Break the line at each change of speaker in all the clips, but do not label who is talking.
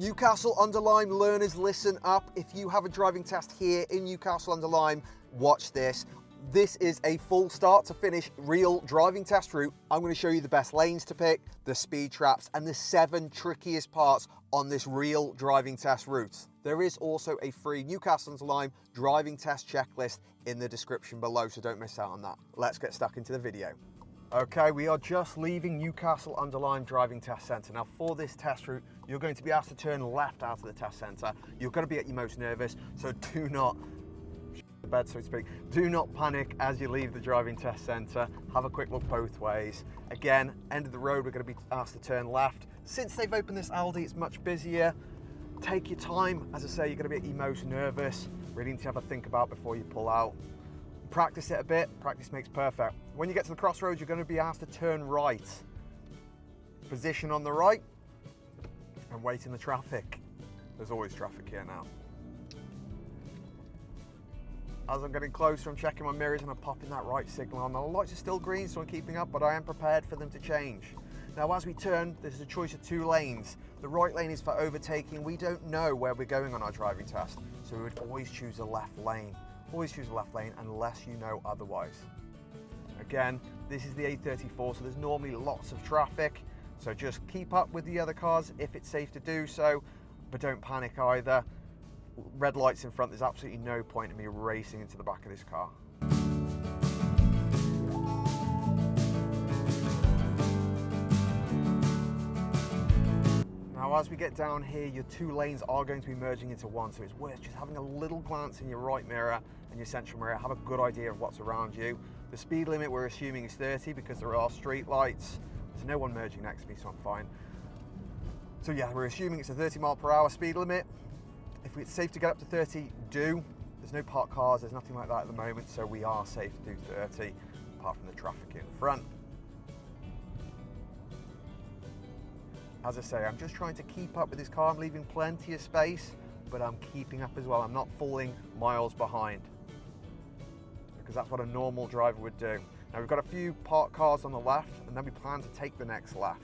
Newcastle-under-Lyme learners, listen up. If you have a driving test here in Newcastle-under-Lyme, watch this. This is a full start to finish real driving test route. I'm going to show you the best lanes to pick, the speed traps, and the 7 trickiest parts on this real driving test route. There is also a free Newcastle-under-Lyme driving test checklist in the description below, so don't miss out on that. Let's get stuck into the video. Okay, we are just leaving Newcastle-under-Lyme Driving Test Centre. Now for this test route, you're going to be asked to turn left out of the test centre. You're going to be at your most nervous, so do not shit the bed, so to speak. Do not panic as you leave the driving test centre. Have a quick look both ways. Again, end of the road, we're going to be asked to turn left. Since they've opened this Aldi, it's much busier. Take your time. As I say, you're going to be at your most nervous. Really need to have a think about before you pull out. Practice it a bit. Practice makes perfect. When you get to the crossroads, you're going to be asked to turn right. Position on the right and wait in the traffic. There's always traffic here now. As I'm getting closer, I'm checking my mirrors and I'm popping that right signal on. The lights are still green, so I'm keeping up, but I am prepared for them to change. Now, as we turn, there's a choice of 2 lanes. The right lane is for overtaking. We don't know where we're going on our driving test, so we would always choose the left lane. Always choose the left lane unless you know otherwise. Again, this is the A34, so there's normally lots of traffic, so just keep up with the other cars if it's safe to do so, but don't panic either. Red lights in front, there's absolutely no point in me racing into the back of this car. Now as we get down here, your 2 lanes are going to be merging into one, so it's worth just having a little glance in your right mirror and your central mirror, have a good idea of what's around you. The speed limit we're assuming is 30 because there are street lights. There's no one merging next to me, so I'm fine. So yeah, we're assuming it's a 30-mile-per-hour speed limit. If it's safe to get up to 30, do. There's no parked cars, there's nothing like that at the moment, so we are safe to do 30, apart from the traffic in front. As I say, I'm just trying to keep up with this car. I'm leaving plenty of space, but I'm keeping up as well. I'm not falling miles behind, because that's what a normal driver would do. Now we've got a few parked cars on the left, and then we plan to take the next left.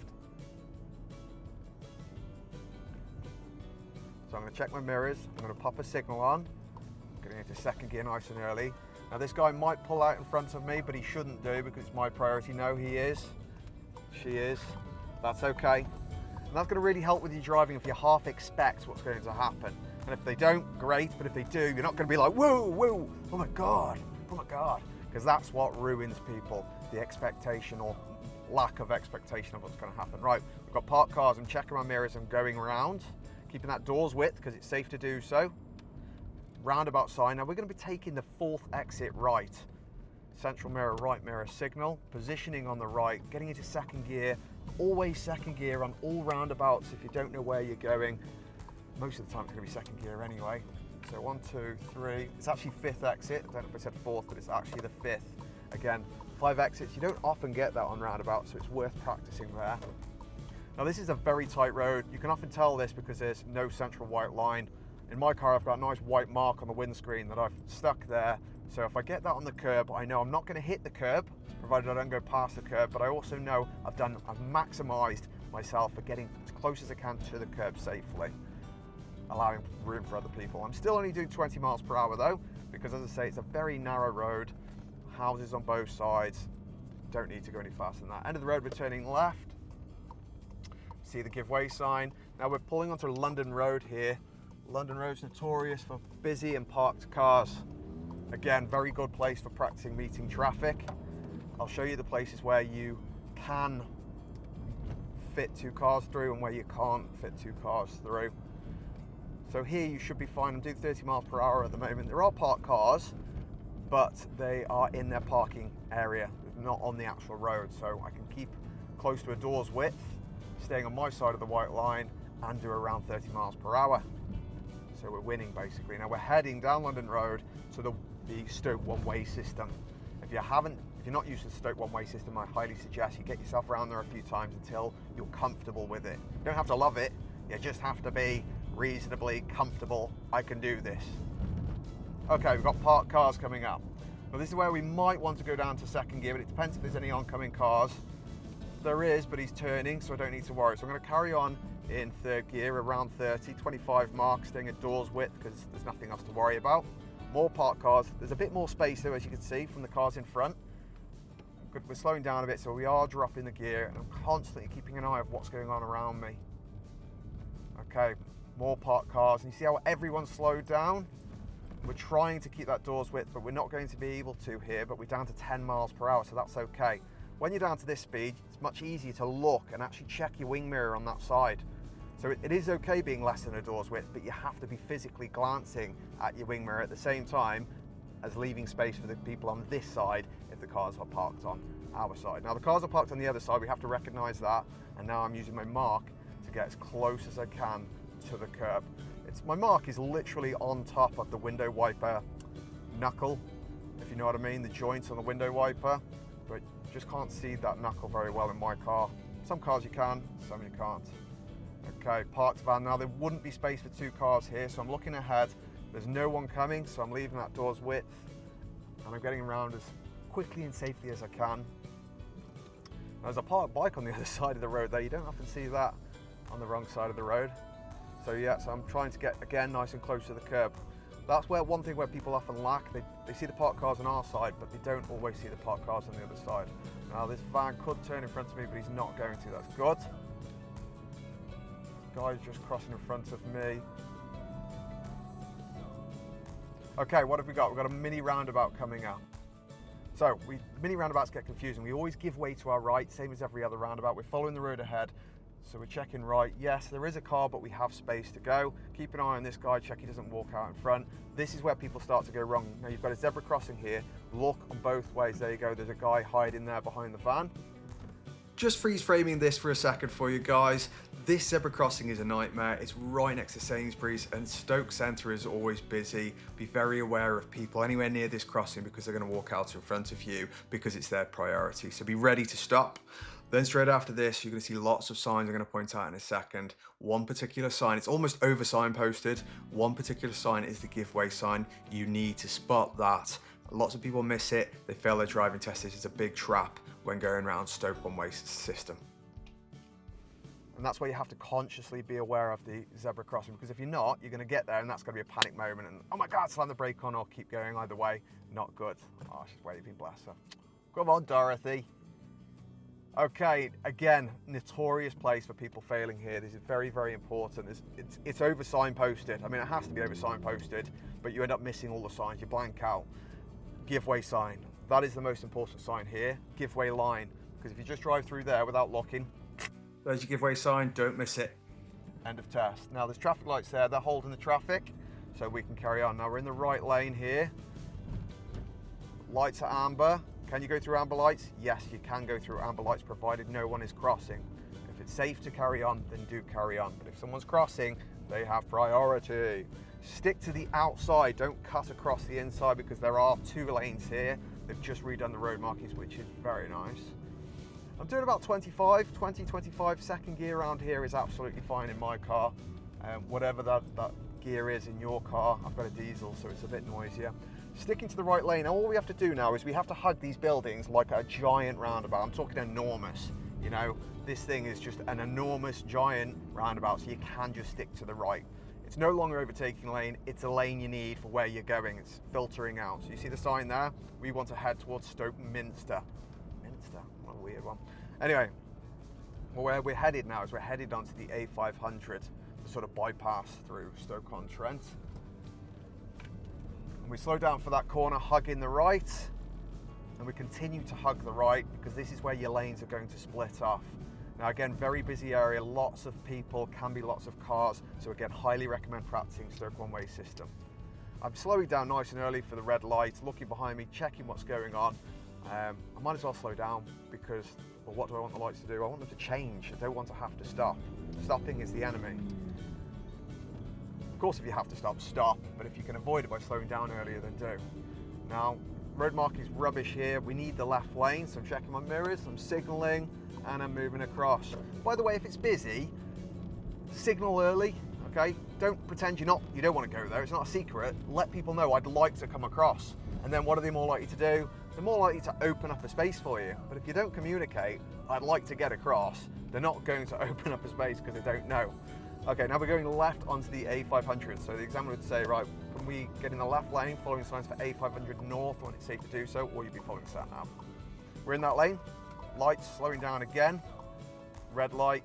So I'm going to check my mirrors, I'm going to pop a signal on, I'm getting into second gear nice and early. Now this guy might pull out in front of me, but he shouldn't do because it's my priority. No, he is, she is, that's okay. And that's going to really help with your driving if you half expect what's going to happen. And if they don't, great, but if they do, you're not going to be like, whoa, whoa, oh my God, because that's what ruins people, the expectation or lack of expectation of what's going to happen. Right, we've got parked cars, I'm checking my mirrors, I'm going around, keeping that doors width because it's safe to do so. Roundabout sign, now we're going to be taking the 4th exit right. Central mirror, right mirror signal, positioning on the right, getting into second gear, always second gear on all roundabouts if you don't know where you're going. Most of the time it's going to be second gear anyway. So 1, 2, 3, it's actually 5th exit. I don't know if I said 4th, but it's actually the 5th. Again, 5 exits, you don't often get that on roundabouts, so it's worth practicing there. Now this is a very tight road. You can often tell this because there's no central white line. In my car, I've got a nice white mark on the windscreen that I've stuck there. So if I get that on the curb, I know I'm not going to hit the curb, provided I don't go past the curb, but I also know I've maximised myself for getting as close as I can to the curb safely, allowing room for other people. I'm still only doing 20 miles per hour though, because as I say, it's a very narrow road, houses on both sides, don't need to go any faster than that. End of the road, we're turning left. See the give way sign. Now we're pulling onto London Road here. London Road's notorious for busy and parked cars. Again, very good place for practicing meeting traffic. I'll show you the places where you can fit 2 cars through and where you can't fit 2 cars through. So here you should be fine. I'm doing 30 miles per hour at the moment. There are parked cars, but they are in their parking area, not on the actual road. So I can keep close to a door's width, staying on my side of the white line, and do around 30 miles per hour. So we're winning basically. Now we're heading down London Road to the Stoke one-way system. If you're not used to the Stoke one-way system, I highly suggest you get yourself around there a few times until you're comfortable with it. You don't have to love it, you just have to be reasonably comfortable. I can do this. Okay, we've got parked cars coming up. Now this is where we might want to go down to second gear, but it depends if there's any oncoming cars. There is, but he's turning, so I don't need to worry. So I'm going to carry on in third gear around 30, 25 marks, staying at doors width because there's nothing else to worry about. More parked cars. There's a bit more space though, as you can see from the cars in front. Good, we're slowing down a bit, so we are dropping the gear, and I'm constantly keeping an eye on what's going on around me. Okay, more parked cars, and you see how everyone's slowed down? We're trying to keep that doors width, but we're not going to be able to here, but we're down to 10 miles per hour, so that's okay. When you're down to this speed, it's much easier to look and actually check your wing mirror on that side. So it is okay being less than a door's width, but you have to be physically glancing at your wing mirror at the same time as leaving space for the people on this side if the cars are parked on our side. Now the cars are parked on the other side, we have to recognize that, and now I'm using my mark to get as close as I can to the curb. My mark is literally on top of the window wiper knuckle, if you know what I mean, the joints on the window wiper, but you just can't see that knuckle very well in my car. Some cars you can, some you can't. Okay, parked van. Now there wouldn't be space for two cars here, so I'm looking ahead. There's no one coming, so I'm leaving that door's width, and I'm getting around as quickly and safely as I can. There's a parked bike on the other side of the road there. You don't often see that on the wrong side of the road. So yeah, so I'm trying to get, again, nice and close to the curb. That's where one thing where people often lack, they see the parked cars on our side, but they don't always see the parked cars on the other side. Now this van could turn in front of me, but he's not going to, that's good. This guy's just crossing in front of me. Okay, what have we got? We've got a mini roundabout coming up. So mini roundabouts get confusing. We always give way to our right, same as every other roundabout. We're following the road ahead. So we're checking right. Yes, there is a car, but we have space to go. Keep an eye on this guy, check he doesn't walk out in front. This is where people start to go wrong. Now you've got a zebra crossing here. Look on both ways. There you go. There's a guy hiding there behind the van. Just freeze framing this for a second for you guys. This zebra crossing is a nightmare. It's right next to Sainsbury's, and Stoke Centre is always busy. Be very aware of people anywhere near this crossing because they're going to walk out in front of you because it's their priority. So be ready to stop. Then straight after this, you're going to see lots of signs I'm going to point out in a second. One particular sign, it's almost over signposted. One particular sign is the give way sign. You need to spot that. Lots of people miss it. They fail their driving test. This is a big trap when going around Stoke one-way system. And that's why you have to consciously be aware of the zebra crossing, because if you're not, you're going to get there and that's going to be a panic moment and, oh my God, slam the brake on or keep going either way. Not good. Oh, she's waving, bless her. Come on, Dorothy. Okay, again, notorious place for people failing here. This is very, very important. It's over signposted. I mean, it has to be over signposted, but you end up missing all the signs. You blank out. Give way sign. That is the most important sign here. Give way line, because if you just drive through there without locking, there's your give way sign, don't miss it. End of test. Now there's traffic lights there, they're holding the traffic, so we can carry on. Now we're in the right lane here. Lights are amber. Can you go through amber lights? Yes, you can go through amber lights provided no one is crossing. If it's safe to carry on, then do carry on. But if someone's crossing, they have priority. Stick to the outside, don't cut across the inside because there are two lanes here. They've just redone the road markings, which is very nice. I'm doing about 20, 25 second gear around here is absolutely fine in my car. Whatever that gear is in your car, I've got a diesel, so it's a bit noisier. Sticking to the right lane. Now all we have to do now is we have to hug these buildings like a giant roundabout. I'm talking enormous, you know. This thing is just an enormous giant roundabout, so you can just stick to the right. It's no longer overtaking lane, it's a lane you need for where you're going. It's filtering out. So you see the sign there? We want to head towards Stoke Minster. Minster, what a weird one. Anyway, well, where we're headed now is we're headed onto the A500 to sort of bypass through Stoke-on-Trent. And we slow down for that corner, hugging the right, and we continue to hug the right because this is where your lanes are going to split off. Now again, very busy area, lots of people, can be lots of cars, so again, highly recommend practicing Stoke one-way system. I'm slowing down nice and early for the red light, looking behind me, checking what's going on. I might as well slow down because, well, what do I want the lights to do? I want them to change. I don't want to have to stop. Stopping is the enemy. Of course, if you have to stop, stop, but if you can avoid it by slowing down earlier, then do. Now, road marking's rubbish here. We need the left lane, so I'm checking my mirrors, I'm signalling, and I'm moving across. By the way, if it's busy, signal early, okay? Don't pretend you don't want to go there, it's not a secret. Let people know I'd like to come across. And then what are they more likely to do? they're more likely to open up a space for you. But if you don't communicate, I'd like to get across, they're not going to open up a space because they don't know. Okay, now we're going left onto the A500. So the examiner would say, right, can we get in the left lane following signs for A500 North when it's safe to do so, or you'd be following sat nav. We're in that lane, lights slowing down again, red light.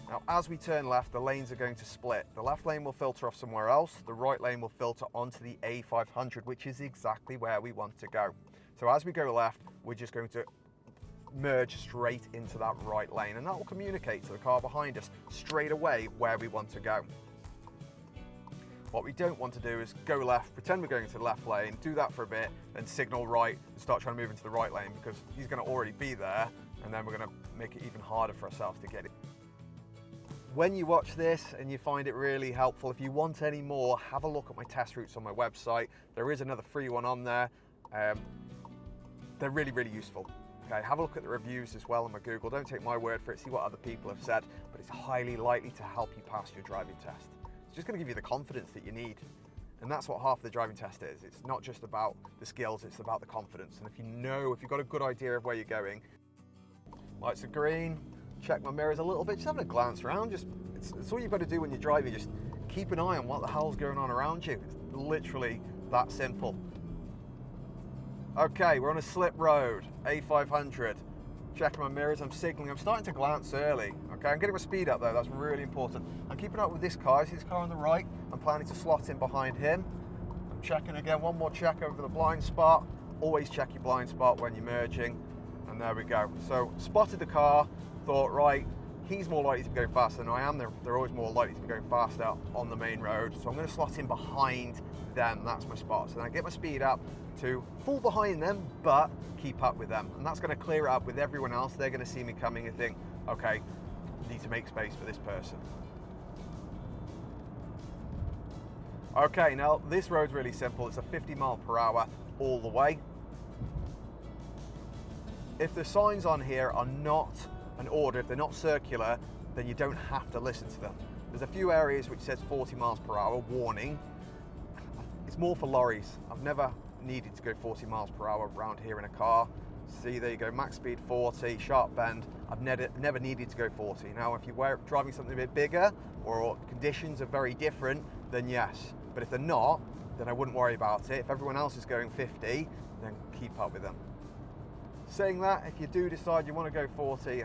Now, as we turn left, the lanes are going to split. The left lane will filter off somewhere else. The right lane will filter onto the A500, which is exactly where we want to go. So as we go left, we're just going to merge straight into that right lane, and that will communicate to the car behind us straight away where we want to go. What we don't want to do is go left, pretend we're going to the left lane, do that for a bit, then signal right and start trying to move into the right lane, because he's going to already be there, and then we're going to make it even harder for ourselves to get it. When you watch this and you find it really helpful, if you want any more, have a look at my test routes on my website. There is another free one on there. They're really, really useful. Okay, have a look at the reviews as well on my Google. Don't take my word for it, see what other people have said, but it's highly likely to help you pass your driving test. It's just going to give you the confidence that you need. And that's what half the driving test is. It's not just about the skills, it's about the confidence. And if you've got a good idea of where you're going, lights are green, check my mirrors a little bit, just having a glance around. It's all you've got to do when you're driving, just keep an eye on what the hell's going on around you. It's literally that simple. Okay, we're on a slip road, A500. Checking my mirrors, I'm signaling, I'm starting to glance early. Okay, I'm getting my speed up though, that's really important. I'm keeping up with this car, see this car on the right? I'm planning to slot in behind him. I'm checking again, one more check over the blind spot. Always check your blind spot when you're merging. And there we go. So, spotted the car, thought, right, he's more likely to be going faster than I am. They're always more likely to be going faster on the main road. So I'm going to slot in behind them, that's my spot. So then I get my speed up to fall behind them, but keep up with them. And that's going to clear it up with everyone else. They're going to see me coming and think, okay, need to make space for this person. Okay, now this road's really simple. It's a 50 mile per hour all the way. If the signs on here are not an order, if they're not circular, then you don't have to listen to them. There's a few areas which says 40 miles per hour, warning. It's more for lorries. I've never needed to go 40 miles per hour around here in a car. See, there you go, max speed 40, sharp bend. I've never needed to go 40. Now, if you're driving something a bit bigger or conditions are very different, then yes. But if they're not, then I wouldn't worry about it. If everyone else is going 50, then keep up with them. Saying that, if you do decide you want to go 40,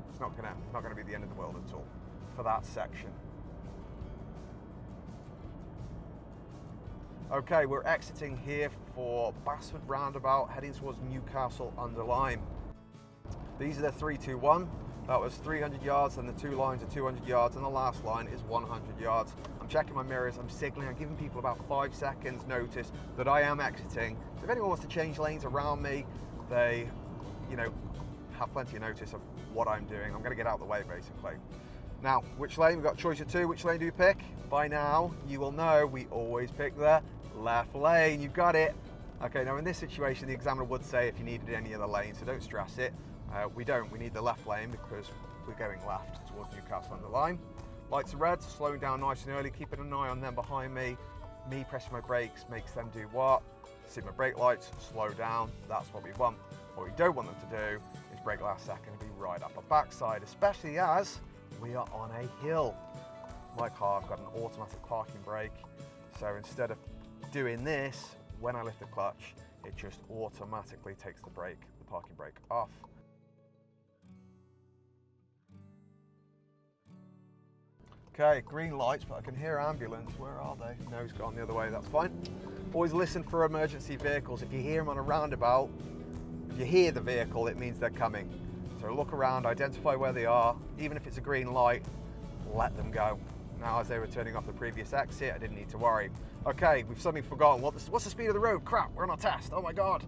it's not gonna be the end of the world at all for that section. Okay, we're exiting here for Basford Roundabout, heading towards Newcastle-under-Lyme. These are the 321. That was 300 yards, and the two lines are 200 yards, and the last line is 100 yards. I'm checking my mirrors, I'm signaling, I'm giving people about 5 seconds notice that I am exiting. So if anyone wants to change lanes around me, they, have plenty of notice of what I'm doing. I'm going to get out of the way, basically. Now, which lane? We've got a choice of 2. Which lane do we pick? By now, you will know we always pick the left lane. You've got it. Okay, now in this situation, the examiner would say if you needed any other lane, so don't stress it. We don't. We need the left lane because we're going left towards Newcastle-under-Lyme. Lights are red, slowing down nice and early, keeping an eye on them behind me. Me pressing my brakes makes them do what? See my brake lights, slow down. That's what we want. What we don't want them to do is brake last second and be right up our backside, especially as we are on a hill. My car, I've got an automatic parking brake, so instead of doing this, when I lift the clutch, it just automatically takes the parking brake off. Okay, green lights, but I can hear ambulance. Where are they? No, he's gone the other way, that's fine. Always listen for emergency vehicles. If you hear them on a roundabout, if you hear the vehicle, it means they're coming. So look around, identify where they are. Even if it's a green light, let them go. Now, as they were turning off the previous exit, I didn't need to worry. Okay, we've suddenly forgotten. What's the speed of the road? Crap, we're on a test. Oh my God.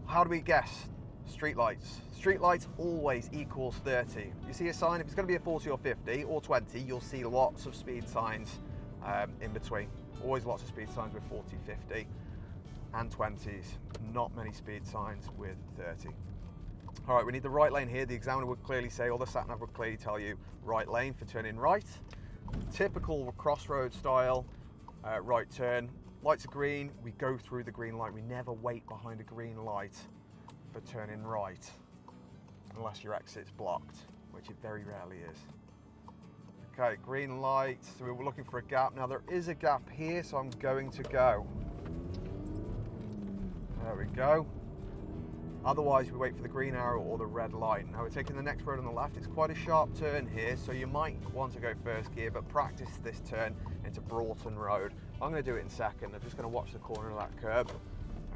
How do we guess? Street lights. Street lights always equals 30. You see a sign, if it's going to be a 40 or 50 or 20, you'll see lots of speed signs in between. Always lots of speed signs with 40, 50 and 20s. Not many speed signs with 30. All right, we need the right lane here. The examiner would clearly say, or the sat nav would clearly tell you, right lane for turning right. Typical crossroad style right turn. Lights are green, we go through the green light. We never wait behind a green light for turning right, unless your exit's blocked, which it very rarely is. Okay, green light, so we were looking for a gap. Now there is a gap here, so I'm going to go. There we go. Otherwise, we wait for the green arrow or the red light. Now we're taking the next road on the left. It's quite a sharp turn here, so you might want to go first gear, but practice this turn into Brolton Rd. I'm going to do it in second. I'm just going to watch the corner of that curb.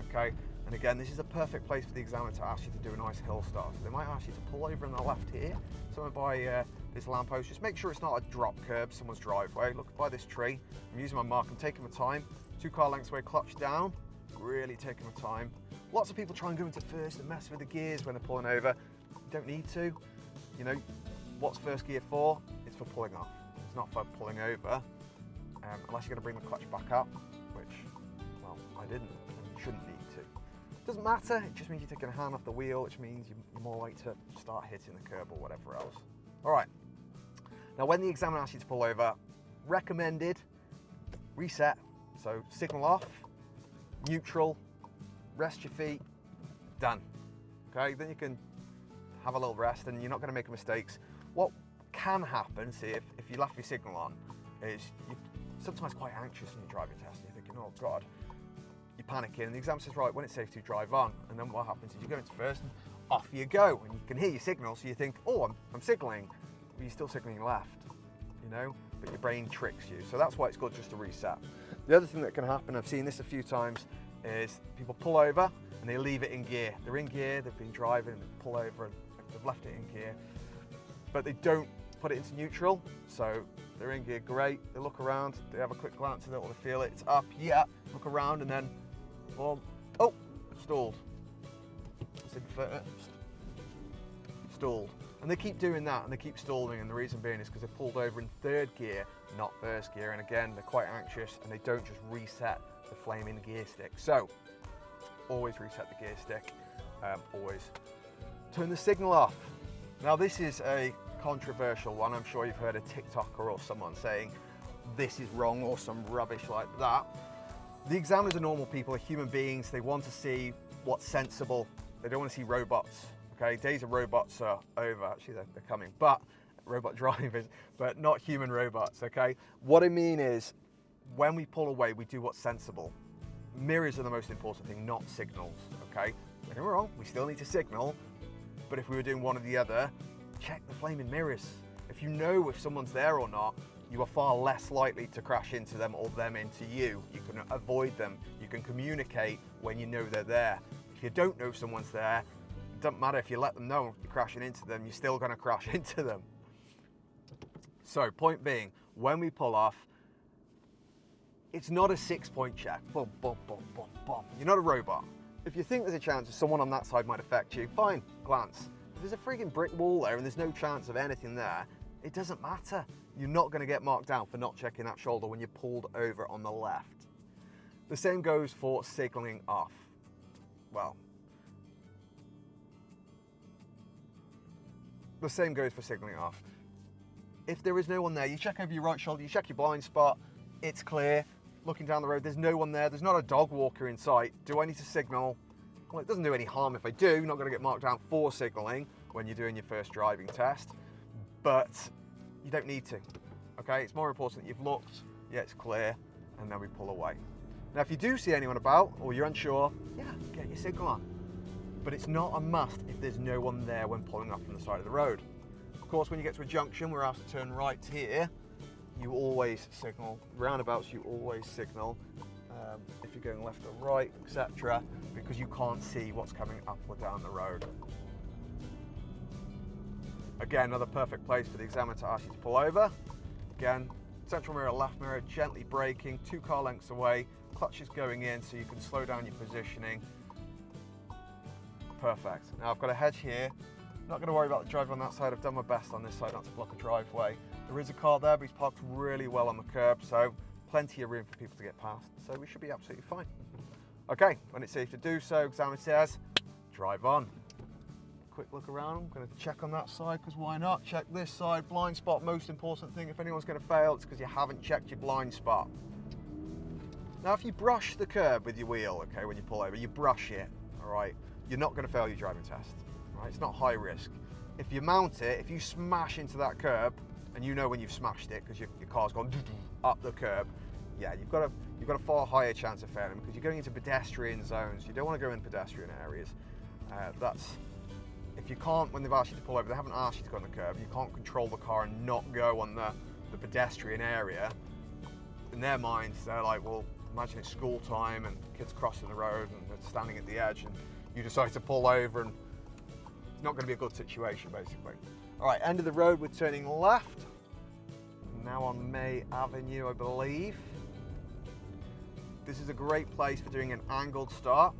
Okay, and again, this is a perfect place for the examiner to ask you to do a nice hill start. So they might ask you to pull over on the left here, somewhere by this lamppost. Just make sure it's not a drop curb, someone's driveway. Look by this tree. I'm using my mark. I'm taking my time. 2 car lengths away, clutch down. Really taking my time. Lots of people try and go into first and mess with the gears when they're pulling over. You don't need to. You know, what's first gear for? It's for pulling off. It's not for pulling over, unless you're going to bring the clutch back up, which, well, I didn't and you shouldn't need to. Doesn't matter, it just means you're taking a hand off the wheel, which means you're more likely to start hitting the curb or whatever else. All right, now when the examiner asks you to pull over, recommended, reset, so signal off, neutral, rest your feet, done. Okay, then you can have a little rest and you're not going to make mistakes. What can happen, see, if you left your signal on, is you're sometimes quite anxious in your driving test and you're thinking, oh God, you're panicking, and the examiner says, right, when it's safe to drive on, and then what happens is you go into first and off you go, and you can hear your signal, so you think, oh, I'm signalling, but you're still signalling left, you know, but your brain tricks you. So that's why it's good just to reset. The other thing that can happen, I've seen this a few times, is people pull over and they leave it in gear. They're in gear, they've been driving, and they pull over and they've left it in gear, but they don't put it into neutral. So they're in gear, great, they look around, they have a quick glance at it or they feel it, it's up, yeah, look around, and then, boom, oh, stalled. It's in first, stalled. And they keep doing that and they keep stalling, and the reason being is because they're pulled over in third gear, not first gear, and again, they're quite anxious and they don't just reset the flaming gear stick. So always reset the gear stick, always turn the signal off. Now this is a controversial one. I'm sure you've heard a TikToker or someone saying this is wrong or some rubbish like that. The examiners are normal people, are human beings. They want to see what's sensible. They don't want to see robots. Okay, days of robots are over. Actually, they're coming, but robot drivers, but not human robots. Okay, what I mean is, when we pull away, we do what's sensible. Mirrors are the most important thing, not signals. Okay, don't get me wrong, we still need to signal, but if we were doing one or the other, check the flaming mirrors. If you know if someone's there or not, you are far less likely to crash into them or them into you. You can avoid them. You can communicate when you know they're there. If you don't know someone's there, it doesn't matter if you let them know you're crashing into them, you're still going to crash into them. So point being, when we pull off, it's not a 6-point check. Boom, boom, boom, boom, boom. You're not a robot. If you think there's a chance that someone on that side might affect you, fine, glance. If there's a freaking brick wall there and there's no chance of anything there, it doesn't matter. You're not going to get marked down for not checking that shoulder when you're pulled over on the left. The same goes for signalling off. Well, the same goes for signalling off. If there is no one there, you check over your right shoulder, you check your blind spot, it's clear. Looking down the road, there's no one there, there's not a dog walker in sight. Do I need to signal? Well, it doesn't do any harm if I do. You're not going to get marked down for signalling when you're doing your first driving test, but you don't need to. Okay, it's more important that you've looked, yeah, it's clear, and then we pull away. Now, if you do see anyone about, or you're unsure, yeah, get your signal on. But it's not a must if there's no one there when pulling off from the side of the road. Of course, when you get to a junction, we're asked to turn right here, you always signal. Roundabouts, you always signal. If you're going left or right, etc., because you can't see what's coming up or down the road. Again, another perfect place for the examiner to ask you to pull over. Again, central mirror, left mirror, gently braking, 2 car lengths away, clutch is going in so you can slow down your positioning. Perfect. Now I've got a hedge here. Not going to worry about the driver on that side. I've done my best on this side not to block a driveway. There is a car there, but he's parked really well on the curb, so plenty of room for people to get past. So we should be absolutely fine. Okay, when it's safe to do so, examiner says, drive on. Quick look around. I'm going to check on that side, because why not? Check this side, blind spot, most important thing. If anyone's going to fail, it's because you haven't checked your blind spot. Now if you brush the curb with your wheel, okay, when you pull over, you brush it, all right, you're not going to fail your driving test, right? It's not high risk. If you mount it, if you smash into that curb, and you know when you've smashed it because your car's gone up the curb, yeah, you've got a far higher chance of failing because you're going into pedestrian zones. You don't want to go in pedestrian areas. If you can't, when they've asked you to pull over, they haven't asked you to go on the curb, you can't control the car and not go on the pedestrian area. In their minds, they're like, well, imagine it's school time and kids crossing the road and they're standing at the edge and you decide to pull over, and it's not going to be a good situation, basically. All right, end of the road, we're turning left. Now on May Avenue, I believe. This is a great place for doing an angled start.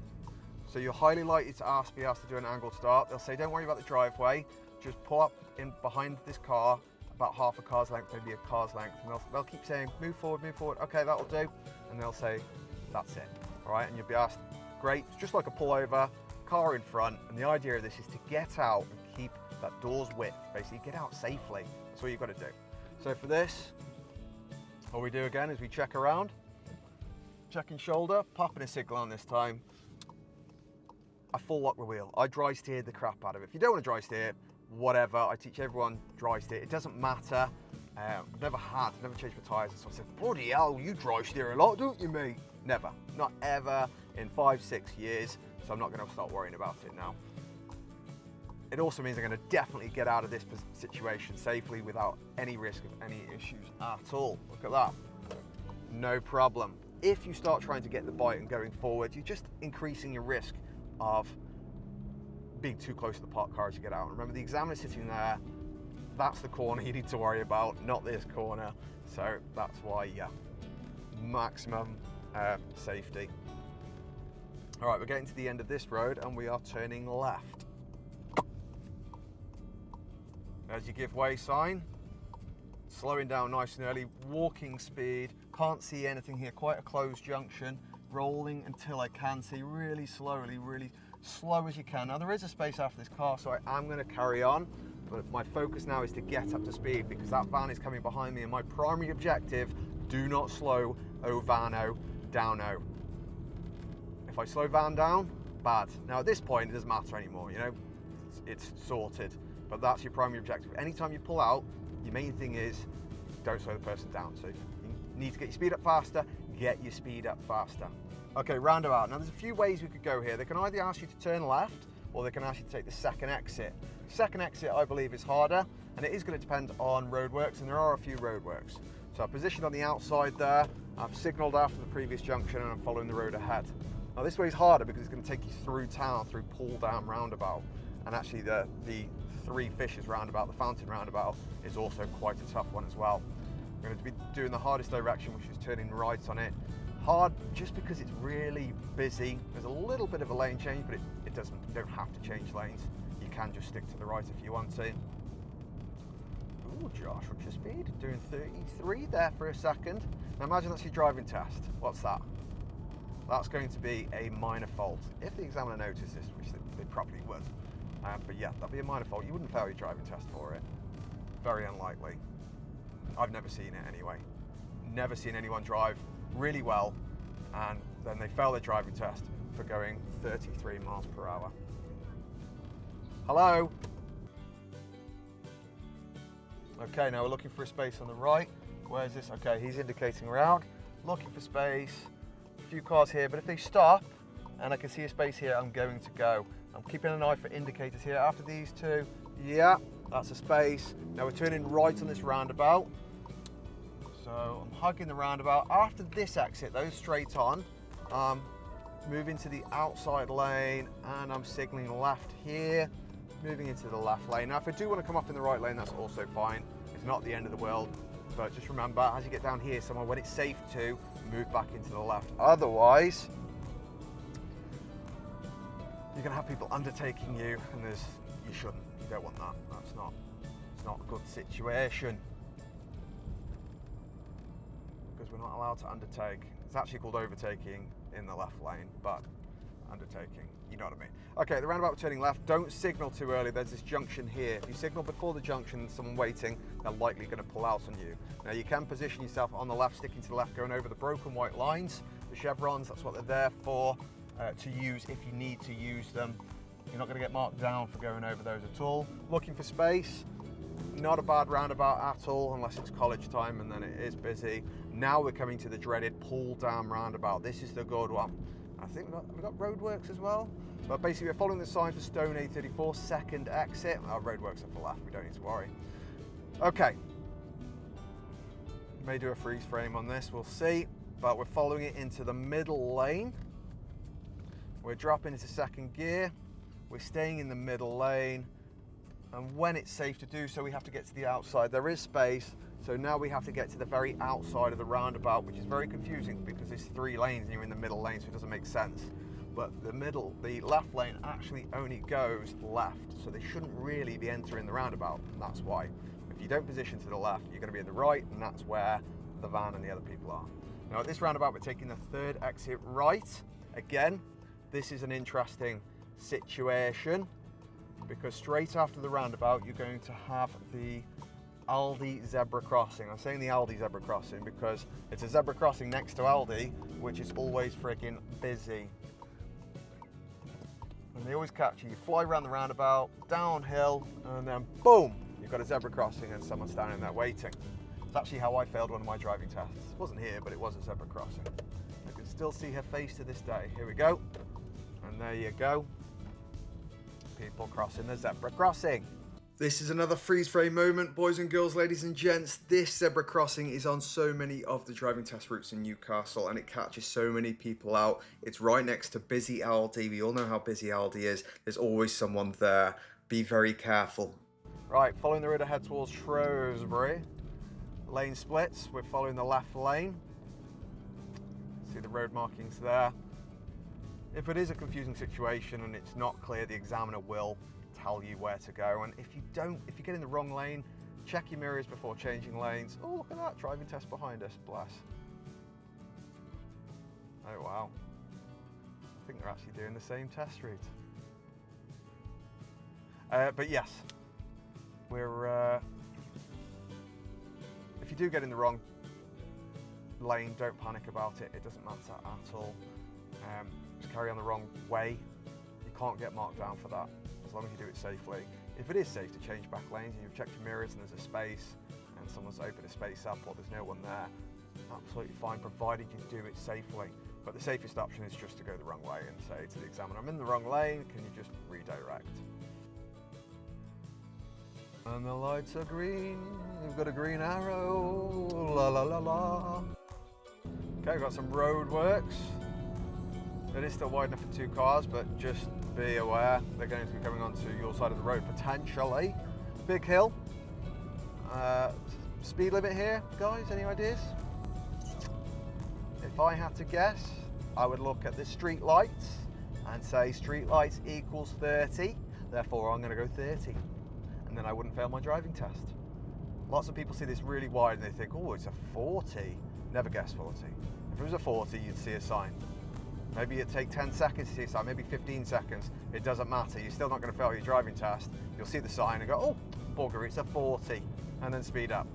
So you're highly likely to be asked to do an angled start. They'll say, don't worry about the driveway, just pull up in behind this car, about half a car's length, maybe a car's length, and they'll keep saying, move forward, okay, that'll do. And they'll say, that's it, all right? And you'll be asked, great, it's just like a pullover, car in front, and the idea of this is to get out and keep that door's width, basically get out safely. That's what you've got to do. So for this, all we do again is we check around, checking shoulder, popping a signal on this time. I full lock the wheel. I dry steered the crap out of it. If you don't want to dry steer, whatever. I teach everyone dry steer. It doesn't matter. I've never changed my tyres. So I said, bloody hell, you dry steer a lot, don't you, mate? Never, not ever in 5-6 years. So I'm not going to start worrying about it now. It also means I'm going to definitely get out of this situation safely without any risk of any issues at all. Look at that. No problem. If you start trying to get the bite and going forward, you're just increasing your risk of being too close to the parked car as you get out. Remember, the examiner's sitting there. That's the corner you need to worry about, not this corner. So that's why, yeah, maximum safety. All right, we're getting to the end of this road and we are turning left. There's your give way sign. Slowing down nice and early, walking speed. Can't see anything here, quite a closed junction. Rolling until I can see, really slowly, really slow as you can. Now there is a space after this car, so I am going to carry on, but my focus now is to get up to speed because that van is coming behind me, and my primary objective, do not slow vano downo. If I slow van down, bad. Now at this point it doesn't matter anymore, you know, it's sorted, but that's your primary objective. Anytime you pull out, your main thing is don't slow the person down. So if you need to get your speed up faster, get your speed up faster. Okay, roundabout. Now there's a few ways we could go here. They can either ask you to turn left or they can ask you to take the second exit. Second exit, I believe, is harder, and it is going to depend on Roadworks, and there are a few Roadworks. So I'm positioned on the outside there, I've signalled after the previous junction, and I'm following the road ahead. Now this way is harder because it's going to take you through town, through Pull Down Roundabout, and actually the Three Fishes Roundabout, the Fountain Roundabout, is also quite a tough one as well. I'm going to be doing the hardest direction, which is turning right on it. Hard just because it's really busy. There's a little bit of a lane change, but you don't have to change lanes. You can just stick to the right if you want to. Ooh, Josh, what's your speed? Doing 33 there for a second. Now imagine that's your driving test. What's that? That's going to be a minor fault. If the examiner noticed this, which they probably would. But yeah, that'd be a minor fault. You wouldn't fail your driving test for it. Very unlikely. I've never seen it anyway. Never seen anyone drive really well and then they fail their driving test for going 33 miles per hour. Hello? Okay, now we're looking for a space on the right. Where's this? Okay, he's indicating around. Looking for space. A few cars here, but if they stop and I can see a space here, I'm going to go. I'm keeping an eye for indicators here. After these two, yeah, that's a space. Now we're turning right on this roundabout. So I'm hugging the roundabout. After this exit though, straight on, moving to the outside lane and I'm signalling left here, moving into the left lane. Now if I do want to come off in the right lane, that's also fine. It's not the end of the world, but just remember as you get down here somewhere when it's safe to move back into the left. Otherwise, you're gonna have people undertaking you and you shouldn't, you don't want that. It's not a good situation. Because we're not allowed to undertake. It's actually called overtaking in the left lane, but undertaking, you know what I mean. Okay, the roundabout, turning left, don't signal too early. There's this junction here. If you signal before the junction, someone waiting, they're likely going to pull out on you. Now you can position yourself on the left, sticking to the left, going over the broken white lines, the chevrons, that's what they're there for, to use if you need to use them. You're not going to get marked down for going over those at all. Looking for space, not a bad roundabout at all, unless it's college time and then it is busy. Now we're coming to the dreaded pull down roundabout. This is the good one. I think we've got Roadworks as well. But basically we're following the sign for Stone A34, second exit. Our Roadworks are for left, we don't need to worry. Okay. May do a freeze frame on this, we'll see. But we're following it into the middle lane. We're dropping into second gear. We're staying in the middle lane. And when it's safe to do so, we have to get to the outside. There is space, so now we have to get to the very outside of the roundabout, which is very confusing because there's 3 lanes and you're in the middle lane, so it doesn't make sense. But the left lane actually only goes left, so they shouldn't really be entering the roundabout, and that's why. If you don't position to the left, you're going to be in the right, and that's where the van and the other people are. Now at this roundabout, we're taking the 3rd exit right. Again, this is an interesting situation, because straight after the roundabout you're going to have the Aldi zebra crossing. I'm saying the Aldi zebra crossing because it's a zebra crossing next to Aldi, which is always friggin' busy. And they always catch you. You fly around the roundabout, downhill, and then boom, you've got a zebra crossing and someone's standing there waiting. It's actually how I failed one of my driving tests. It wasn't here, but it was a zebra crossing. I can still see her face to this day. Here we go. And there you go. People crossing the zebra crossing. This is another freeze frame moment, boys and girls, ladies and gents. This zebra crossing is on so many of the driving test routes in Newcastle, and it catches so many people out. It's right next to busy Aldi. We all know how busy Aldi is. There's always someone there. Be very careful. Right, following the road ahead towards Shrewsbury. Lane splits. We're following the left lane. See the road markings there. If it is a confusing situation and it's not clear, the examiner will tell you where to go. And if you get in the wrong lane, check your mirrors before changing lanes. Oh, look at that, driving test behind us, bless. Oh wow, I think they're actually doing the same test route. But yes, if you do get in the wrong lane, don't panic about it. It doesn't matter at all. Just carry on the wrong way. You can't get marked down for that, as long as you do it safely. If it is safe to change back lanes and you've checked your mirrors and there's a space and someone's opened a space up or there's no one there, absolutely fine, provided you do it safely. But the safest option is just to go the wrong way and say to the examiner, I'm in the wrong lane, can you just redirect? And the lights are green, we've got a green arrow, la la la la. Okay, we've got some Roadworks. It is still wide enough for 2 cars, but just be aware they're going to be coming onto your side of the road potentially. Big hill. Speed limit here, guys, any ideas? If I had to guess, I would look at the street lights and say street lights equals 30, therefore I'm going to go 30. And then I wouldn't fail my driving test. Lots of people see this really wide and they think, oh, it's a 40. Never guess 40. If it was a 40, you'd see a sign. Maybe it'd take 10 seconds to see a sign, maybe 15 seconds. It doesn't matter. You're still not going to fail your driving test. You'll see the sign and go, oh, bugger, it's a 40, and then speed up.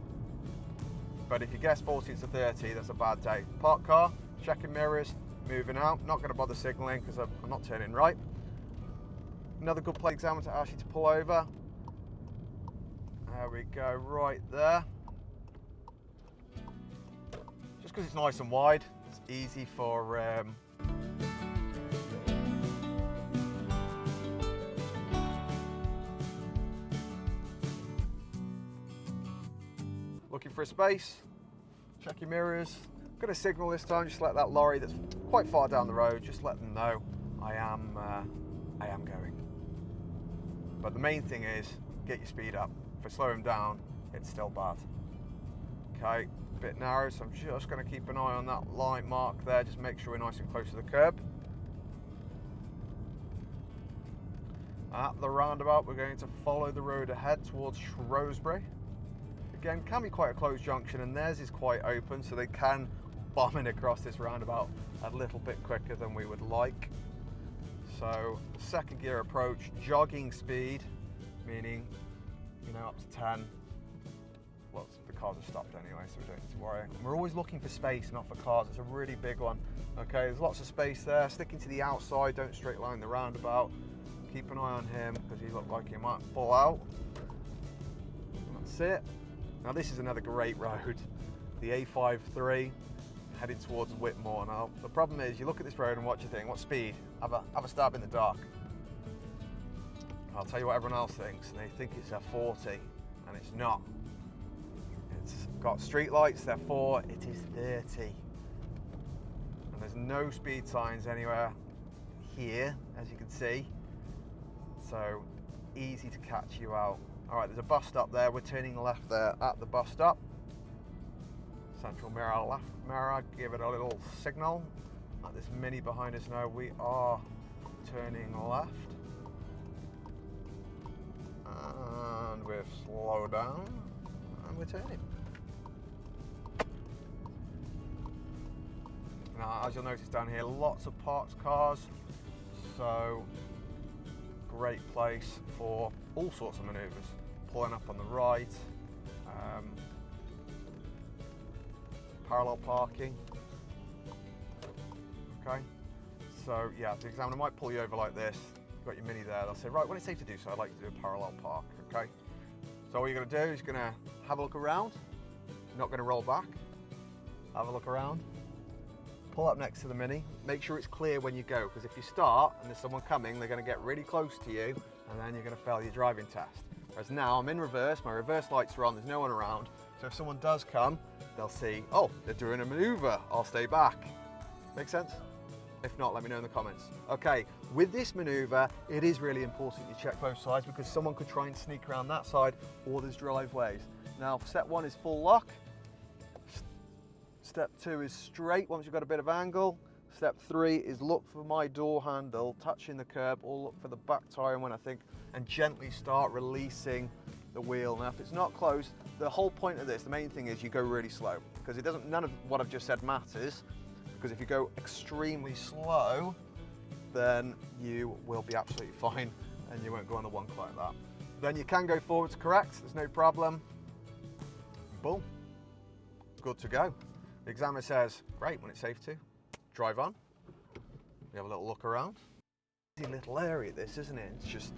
But if you guess 40 to 30, that's a bad day. Park car, checking mirrors, moving out. Not going to bother signalling because I'm not turning right. Another good play examiner to ask you to pull over. There we go, right there. Just because it's nice and wide, it's easy for looking for a space, check your mirrors. I'm going to signal this time, just let that lorry that's quite far down the road, just let them know I am going. But the main thing is, get your speed up. If I slow him down, it's still bad. Okay, a bit narrow, so I'm just going to keep an eye on that line mark there, just make sure we're nice and close to the curb. At the roundabout, we're going to follow the road ahead towards Shrewsbury. Again, can be quite a closed junction, and theirs is quite open, so they can bomb in across this roundabout a little bit quicker than we would like. So, second gear approach, jogging speed, meaning, you know, up to 10. Well, cars have stopped anyway, so we don't need to worry. And we're always looking for space, not for cars. It's a really big one. Okay, there's lots of space there. Sticking to the outside, don't straight line the roundabout. Keep an eye on him because he looked like he might pull out. That's it. Now this is another great road, the A500 heading towards Whitmore. Now the problem is, you look at this road and what you think, what speed? Have a stab in the dark. I'll tell you what everyone else thinks, and they think it's a 40, and it's not. It's got street lights, therefore it is 30. And there's no speed signs anywhere here, as you can see. So easy to catch you out. All right, there's a bus stop there. We're turning left there at the bus stop. Central mirror, left mirror, give it a little signal. Like this Mini behind us now, we are turning left. And we've slowed down and we're turning. Now, as you'll notice down here, lots of parked cars. So great place for all sorts of manoeuvres. Pulling up on the right, parallel parking. Okay, so yeah, the examiner might pull you over like this. You've got your Mini there. They'll say, right, when it's safe to do so, I'd like to do a parallel park. Okay, so what you're going to do is going to have a look around. You're not going to roll back. Have a look around. Pull up next to the Mini. Make sure it's clear when you go, because if you start and there's someone coming, they're going to get really close to you, and then you're going to fail your driving test. Whereas now I'm in reverse, my reverse lights are on, there's no one around. So if someone does come, they'll see, oh, they're doing a manoeuvre, I'll stay back. Make sense? If not, let me know in the comments. Okay, with this manoeuvre, it is really important you check both sides, because someone could try and sneak around that side, or there's driveways. Now, step 1 is full lock. Step 2 is straight once you've got a bit of angle. Step 3 is look for my door handle touching the curb, or look for the back tyre when I think, and gently start releasing the wheel. Now if it's not closed, the whole point of this, the main thing is you go really slow, because it doesn't, none of what I've just said matters, because if you go extremely slow, then you will be absolutely fine and you won't go on the wonk like that. Then you can go forwards correct, there's no problem. Boom, good to go. The examiner says, great, when it's safe to. Drive on. We have a little look around. Easy little area this, isn't it? It's just,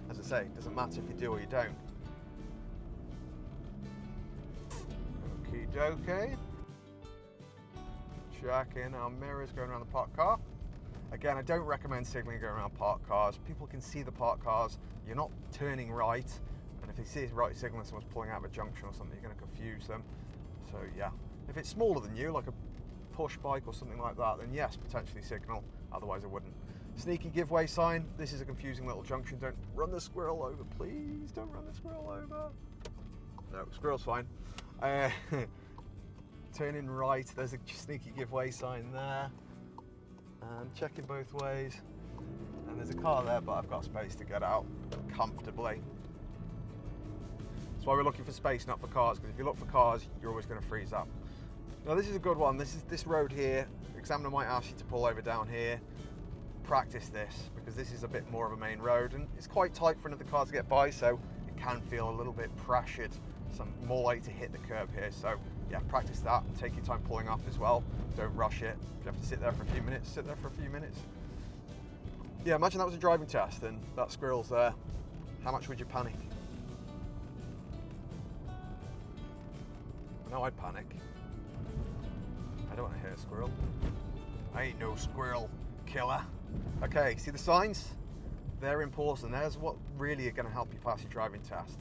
as I say, it doesn't matter if you do or you don't. Okie dokie. Checking our mirrors going around the parked car. Again, I don't recommend signalling going around parked cars. People can see the parked cars. You're not turning right. And if they see a right signal and someone's pulling out of a junction or something, you're going to confuse them. So yeah, if it's smaller than you, like a push bike or something like that, then yes, potentially signal, otherwise I wouldn't. Sneaky give way sign. This is a confusing little junction. Don't run the squirrel over, please. Don't run the squirrel over. No, squirrel's fine. Turning right, there's a sneaky give way sign there. And checking both ways. And there's a car there, but I've got space to get out comfortably. That's why we're looking for space, not for cars, because if you look for cars, you're always going to freeze up. Now this is a good one. This road here, the examiner might ask you to pull over down here. Practice this, because this is a bit more of a main road and it's quite tight for another car to get by, so it can feel a little bit pressured. So I'm more likely to hit the curb here. So yeah, practice that and take your time pulling off as well. Don't rush it. If you have to sit there for a few minutes, sit there for a few minutes. Yeah, imagine that was a driving test and that squirrel's there. How much would you panic? No, I'd panic. I don't want to hit a squirrel. I ain't no squirrel killer. Okay, see the signs? They're important. There's what really are going to help you pass your driving test.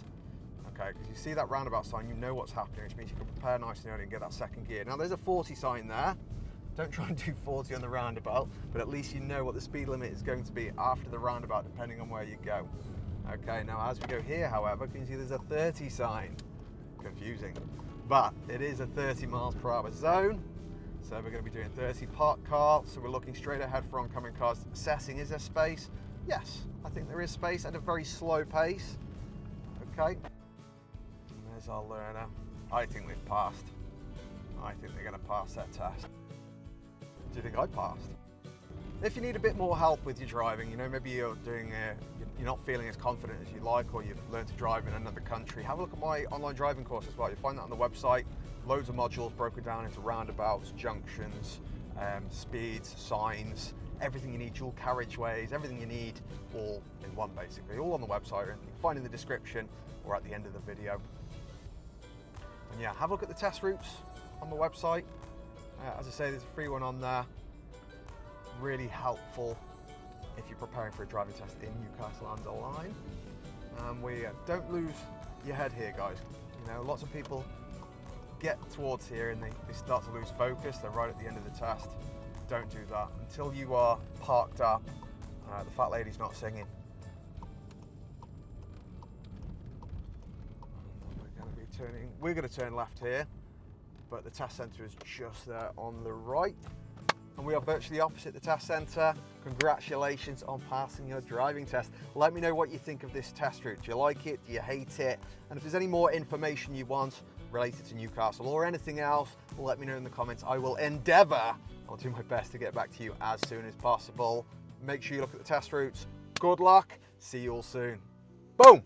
Okay, because you see that roundabout sign, you know what's happening, which means you can prepare nice and early and get that second gear. Now there's a 40 sign there. Don't try and do 40 on the roundabout, but at least you know what the speed limit is going to be after the roundabout, depending on where you go. Okay, now as we go here, however, you can see there's a 30 sign. Confusing, but it is a 30 miles per hour zone. So we're going to be doing 30 parked car, so we're looking straight ahead for oncoming cars. Assessing, is there space? Yes, I think there is space at a very slow pace. Okay, and there's our learner. I think they've passed. I think they're going to pass their test. Do you think I passed? If you need a bit more help with your driving, you know, maybe you're not feeling as confident as you like, or you've learned to drive in another country, have a look at my online driving course as well. You'll find that on the website. Loads of modules broken down into roundabouts, junctions, speeds, signs, everything you need, dual carriageways, everything you need, all in one basically, all on the website. You can find in the description or at the end of the video. And yeah, have a look at the test routes on the website. As I say, there's a free one on there. Really helpful if you're preparing for a driving test in Newcastle-under-Lyme. We don't lose your head here, guys. You know, lots of people get towards here and they start to lose focus. They're right at the end of the test. Don't do that until you are parked up. The fat lady's not singing. We're going to turn left here, but the test centre is just there on the right. And we are virtually opposite the test centre. Congratulations on passing your driving test. Let me know what you think of this test route. Do you like it? Do you hate it? And if there's any more information you want related to Newcastle or anything else, let me know in the comments. I will endeavour, I'll do my best to get back to you as soon as possible. Make sure you look at the test routes. Good luck. See you all soon. Boom.